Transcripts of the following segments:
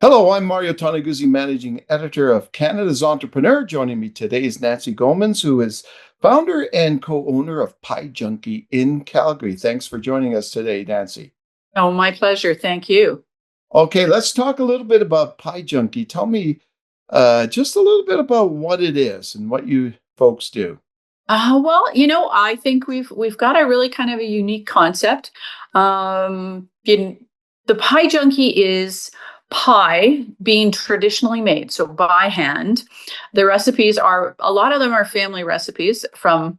Hello, I'm Mario Toneguzzi, managing editor of Canada's Entrepreneur. Joining me today is Nancy Gomans, who is founder and co-owner of Pie Junkie in Calgary. Thanks for joining us today, Nancy. Oh, my pleasure. Thank you. Okay, let's talk a little bit about Pie Junkie. Tell me just a little bit about what it is and what you folks do. I think we've got a really kind of a unique concept. The pie junkie is pie being traditionally made, so by hand. The recipes are a lot of them are family recipes from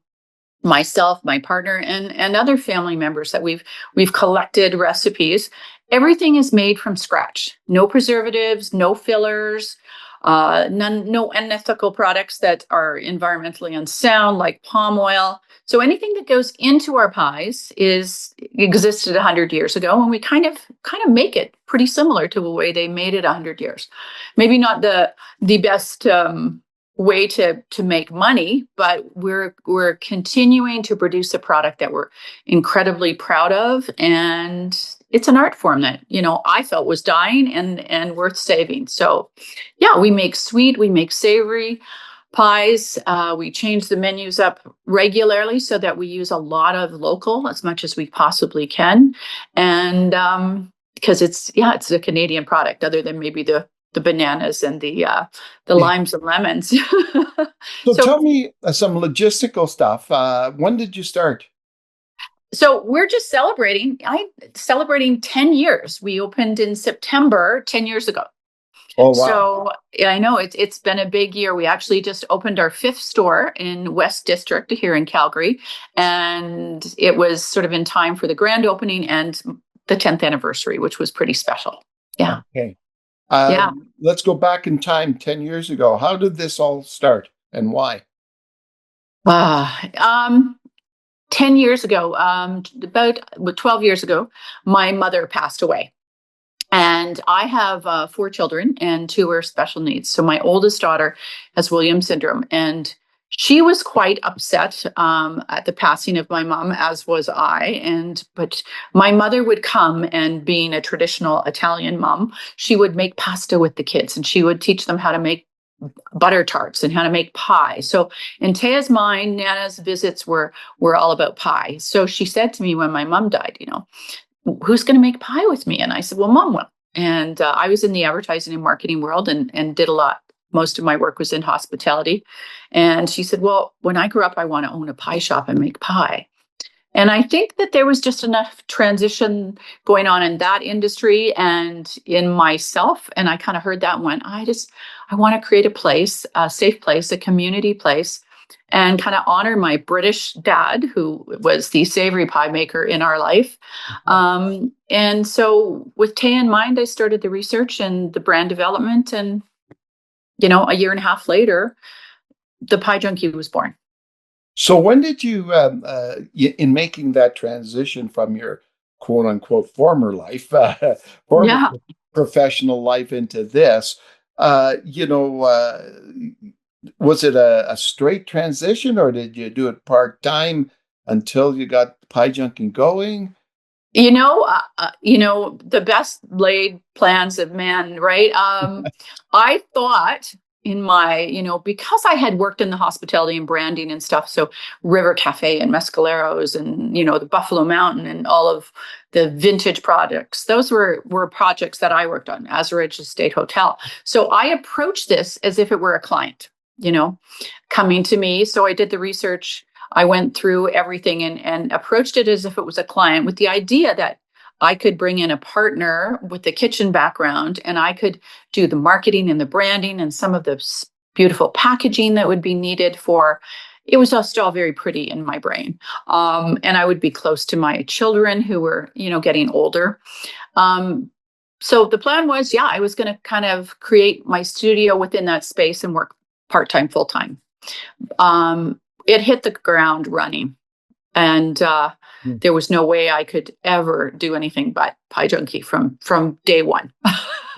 myself, my partner, and other family members that we've collected recipes. Everything is made from scratch. No preservatives, no fillers, no unethical products that are environmentally unsound, like palm oil. So anything that goes into our pies is existed 100 years ago, and we kind of make it pretty similar to the way they made it 100 years. Maybe not the best way to make money, but we're continuing to produce a product that we're incredibly proud of, and it's an art form that I felt was dying and worth saving. So yeah, we make sweet, we make savory pies. We change the menus up regularly so that we use a lot of local as much as we possibly can, and because it's a Canadian product, other than maybe the bananas and the Yeah. limes and lemons. So so tell me some logistical stuff. When did you start? so we're just celebrating 10 years. We opened in September 10 years ago. Oh, wow. So yeah, I know it's been a big year. We actually just opened our fifth store in West District here in Calgary, and it was sort of in time for the grand opening and the 10th anniversary, which was pretty special. Yeah, Okay. yeah. Let's go back in time 10 years ago. How did this all start and why? Uh, um, 10 years ago, about 12 years ago, my mother passed away. And I have four children, and two are special needs. So my oldest daughter has Williams syndrome, and she was quite upset at the passing of my mom, as was I. But my mother would come, and being a traditional Italian mom, she would make pasta with the kids, and she would teach them how to make butter tarts and how to make pie. So in Taya's mind, Nana's visits were all about pie. So she said to me when my mom died, who's going to make pie with me? And I said, well, mom will. And I was in the advertising and marketing world and did a lot. Most of my work was in hospitality. And she said, well, when I grow up, I want to own a pie shop and make pie. And I think that there was just enough transition going on in that industry and in myself. And I kind of heard that and went, I want to create a place, a safe place, a community place, and kind of honor my British dad, who was the savory pie maker in our life. And so with Taya in mind, I started the research and the brand development. And, a year and a half later, the Pie Junkie was born. So when did you, in making that transition from your quote unquote former life, former Yeah. professional life into this, uh, you know, uh, was it a straight transition or did you do it part time until you got Pie Junkie going? The best laid plans of men, right? I thought in my, because I had worked in the hospitality and branding and stuff, so River Cafe and Mescaleros and, the Buffalo Mountain and all of the vintage projects, those were projects that I worked on, Azurage Estate Hotel. So I approached this as if it were a client, coming to me. So I did the research. I went through everything and approached it as if it was a client with the idea that I could bring in a partner with the kitchen background and I could do the marketing and the branding and some of the beautiful packaging that would be needed for. It was just all very pretty in my brain. And I would be close to my children who were, getting older. So the plan was, I was going to kind of create my studio within that space and work part-time, full-time. It hit the ground running, and Hmm. there was no way I could ever do anything but Pie Junkie from day one.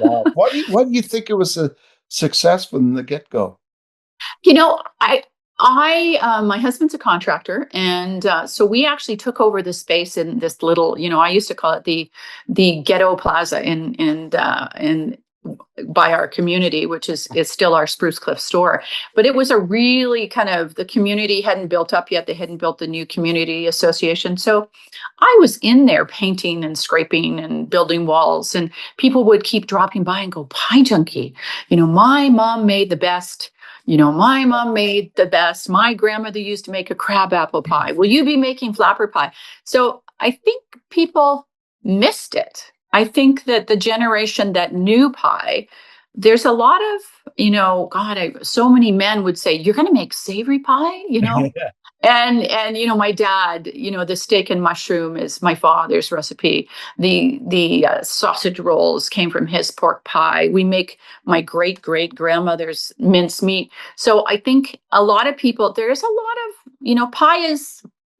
Wow. Why do you think it was a success from the get-go? you know, my husband's a contractor, and so we actually took over the space in this little. I used to call it the ghetto plaza in by our community, which is still our Spruce Cliff store. But it was a really kind of, the community hadn't built up yet. They hadn't built the new community association. So I was in there painting and scraping and building walls, and people would keep dropping by and go, Pie Junkie, my mom made the best. My mom made the best. My grandmother used to make a crab apple pie. Will you be making flapper pie? So I think people missed it. I think that the generation that knew pie, there's a lot of, so many men would say, you're going to make savory pie, And my dad, the steak and mushroom is my father's recipe. The sausage rolls came from his pork pie. We make my great grandmother's mince meat. So I think a lot of people, there's a lot of, pie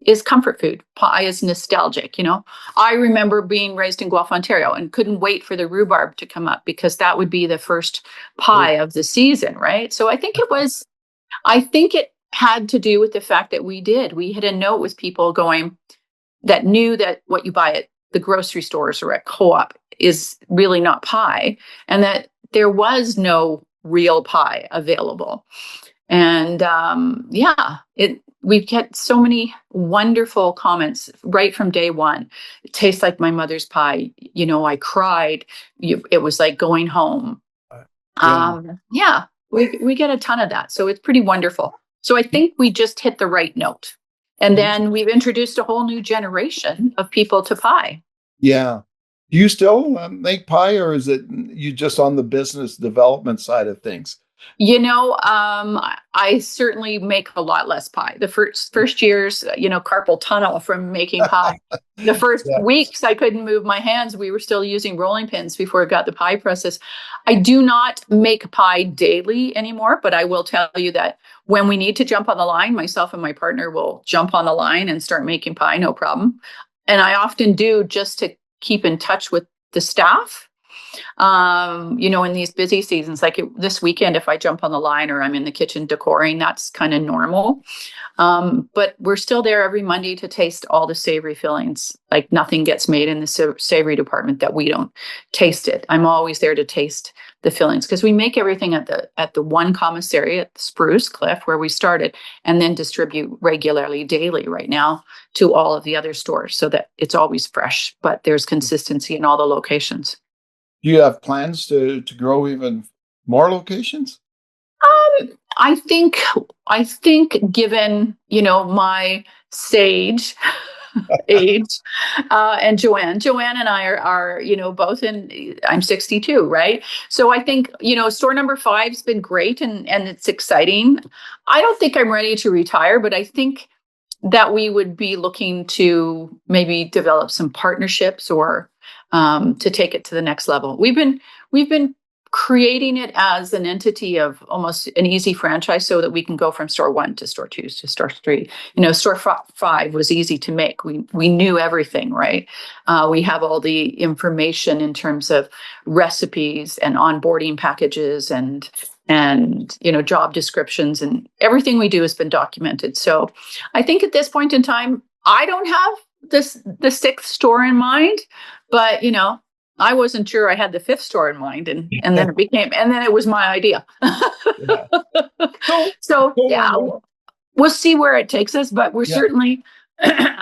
is comfort food. Pie is nostalgic. I remember being raised in Guelph, Ontario, and couldn't wait for the rhubarb to come up because that would be the first pie of the season, right? So I think it had to do with the fact that we had a note with people going that knew that what you buy at the grocery stores or at co-op is really not pie, and that there was no real pie available. And we've get so many wonderful comments right from day one. It tastes like my mother's pie. I cried. It was like going home. Yeah. We get a ton of that. So it's pretty wonderful. So I think we just hit the right note. And then we've introduced a whole new generation of people to pie. Yeah. Do you still make pie, or is it you just on the business development side of things? I certainly make a lot less pie. The first years, carpal tunnel from making pie. The first Yeah. weeks, I couldn't move my hands. We were still using rolling pins before it got the pie presses. I do not make pie daily anymore, but I will tell you that when we need to jump on the line, myself and my partner will jump on the line and start making pie, no problem. And I often do just to keep in touch with the staff. In these busy seasons, like this weekend, if I jump on the line or I'm in the kitchen decoring, that's kind of normal. But we're still there every Monday to taste all the savory fillings. Like nothing gets made in the savory department that we don't taste it. I'm always there to taste the fillings because we make everything at the one commissary at Spruce Cliff where we started, and then distribute regularly daily right now to all of the other stores so that it's always fresh, but there's consistency in all the locations. Do you have plans to grow even more locations? I think given, my sage age, and Jo-Anne and I are, both I'm 62, right? So I think, store number 5's been great and it's exciting. I don't think I'm ready to retire, but I think that we would be looking to maybe develop some partnerships or to take it to the next level. We've been creating it as an entity of almost an easy franchise so that we can go from store 1 to store 2 to store 3. Store 5 was easy to make. We knew everything, right? We have all the information in terms of recipes and onboarding packages and job descriptions, and everything we do has been documented. So I think at this point in time, I don't have the 6th store in mind, but I wasn't sure I had the 5th store in mind, and then it was my idea. Yeah. So yeah, we'll see where it takes us, but we're certainly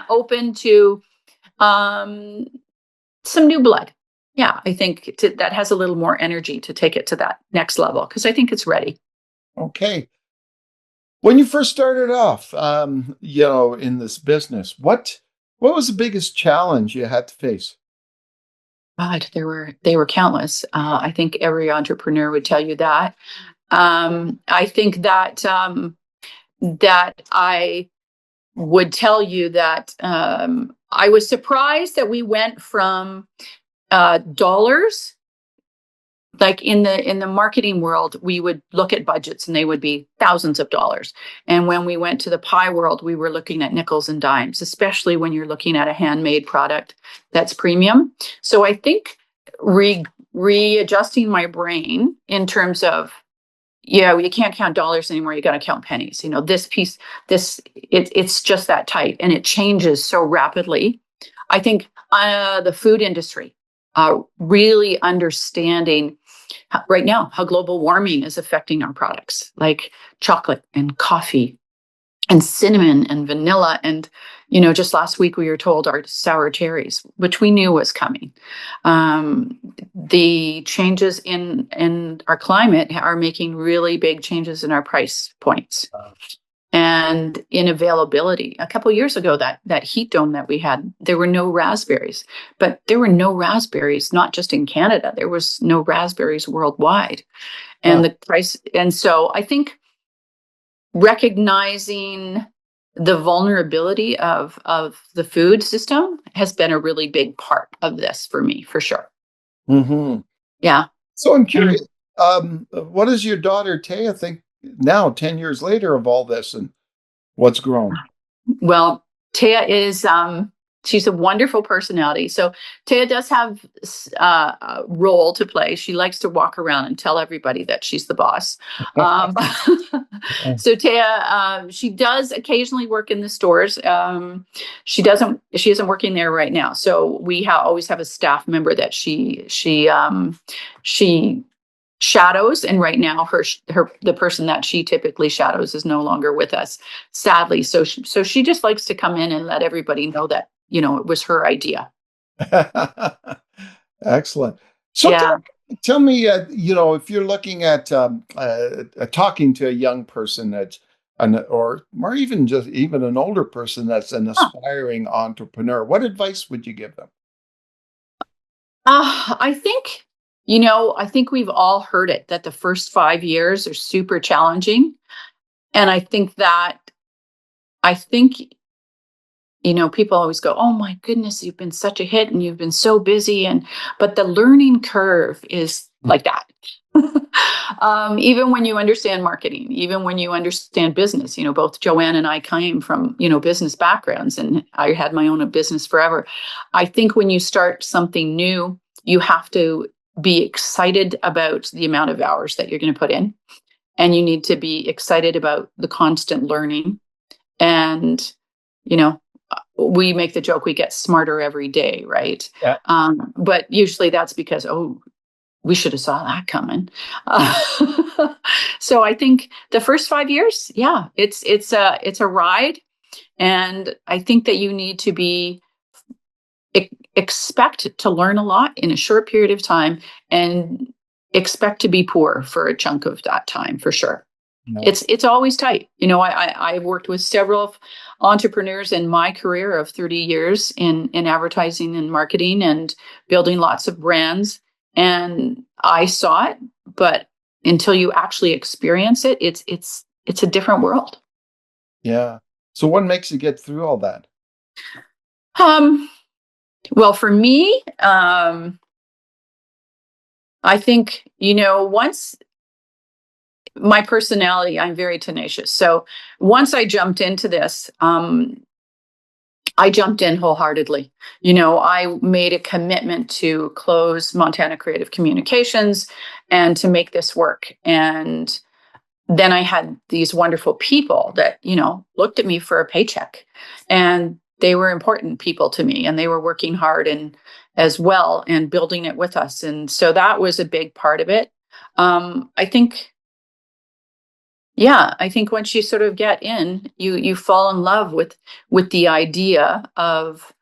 open to some new blood. Yeah, I think that has a little more energy to take it to that next level because I think it's ready. Okay. When you first started off, in this business, what was the biggest challenge you had to face? God, they were countless. I think every entrepreneur would tell you that. I think that I would tell you that I was surprised that we went from dollars. Like in the marketing world, we would look at budgets and they would be thousands of dollars. And when we went to the pie world, we were looking at nickels and dimes, especially when you're looking at a handmade product that's premium. So I think readjusting my brain in terms of, you can't count dollars anymore. You got to count pennies. This piece, it's just that tight, and it changes so rapidly. I think the food industry, really understanding right now, how global warming is affecting our products, like chocolate and coffee and cinnamon and vanilla. And, just last week we were told our sour cherries, which we knew was coming. The changes in our climate are making really big changes in our price points and in availability. A couple of years ago, that heat dome that we had, there were no raspberries, but there were no raspberries, not just in Canada, there was no raspberries worldwide. And the price, and so I think recognizing the vulnerability of the food system has been a really big part of this for me, for sure. Mm-hmm. Yeah. So I'm curious, what does your daughter Taya think now, 10 years later, of all this and what's grown? Well, Taya is she's a wonderful personality. So Taya does have a role to play. She likes to walk around and tell everybody that she's the boss. Um, so Taya, she does occasionally work in the stores. She isn't working there right now. So we always have a staff member that she shadows, and right now the person that she typically shadows is no longer with us, sadly. So she just likes to come in and let everybody know that it was her idea. Excellent. So Yeah. tell me, if you're looking at talking to a young person or even an older person that's an Huh. aspiring entrepreneur, what advice would you give them? I think we've all heard it, that the first 5 years are super challenging. And I think people always go, "Oh my goodness, you've been such a hit and you've been so busy." But the learning curve is like that. Even when you understand marketing, even when you understand business, both Jo-Anne and I came from, business backgrounds, and I had my own business forever. I think when you start something new, you have to be excited about the amount of hours that you're going to put in, and you need to be excited about the constant learning. And, you know, we make the joke we get smarter every day, right? Yeah. But usually that's because, oh, we should have saw that coming. So I think the first 5 years, yeah, it's a ride, and I think that you need to be expect to learn a lot in a short period of time, and expect to be poor for a chunk of that time, for sure. No. It's always tight. I've worked with several entrepreneurs in my career of 30 years in advertising and marketing and building lots of brands. And I saw it, but until you actually experience it, it's a different world. Yeah. So what makes you get through all that? Um, well, for me, I think, once my personality, I'm very tenacious. So once I jumped into this, I jumped in wholeheartedly. I made a commitment to close Montana Creative Communications and to make this work. And then I had these wonderful people that, looked at me for a paycheck, and they were important people to me, and they were working hard and as well and building it with us. And so that was a big part of it. I think, yeah, I think once you sort of get in, you fall in love with the idea of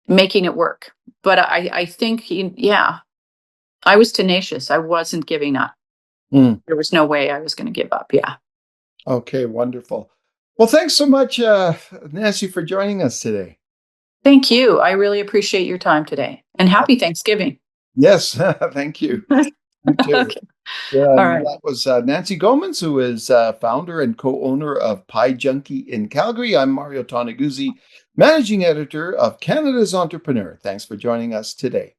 making it work. But I think, yeah, I was tenacious. I wasn't giving up. Mm. There was no way I was going to give up. Yeah. Okay, wonderful. Well, thanks so much, Nancy, for joining us today. Thank you. I really appreciate your time today, and happy Thanksgiving. Yes, thank you. You too. Okay. Yeah, All and right. that was Nancy Gomez, who is founder and co-owner of Pie Junkie in Calgary. I'm Mario Toneguzzi, managing editor of Canada's Entrepreneur. Thanks for joining us today.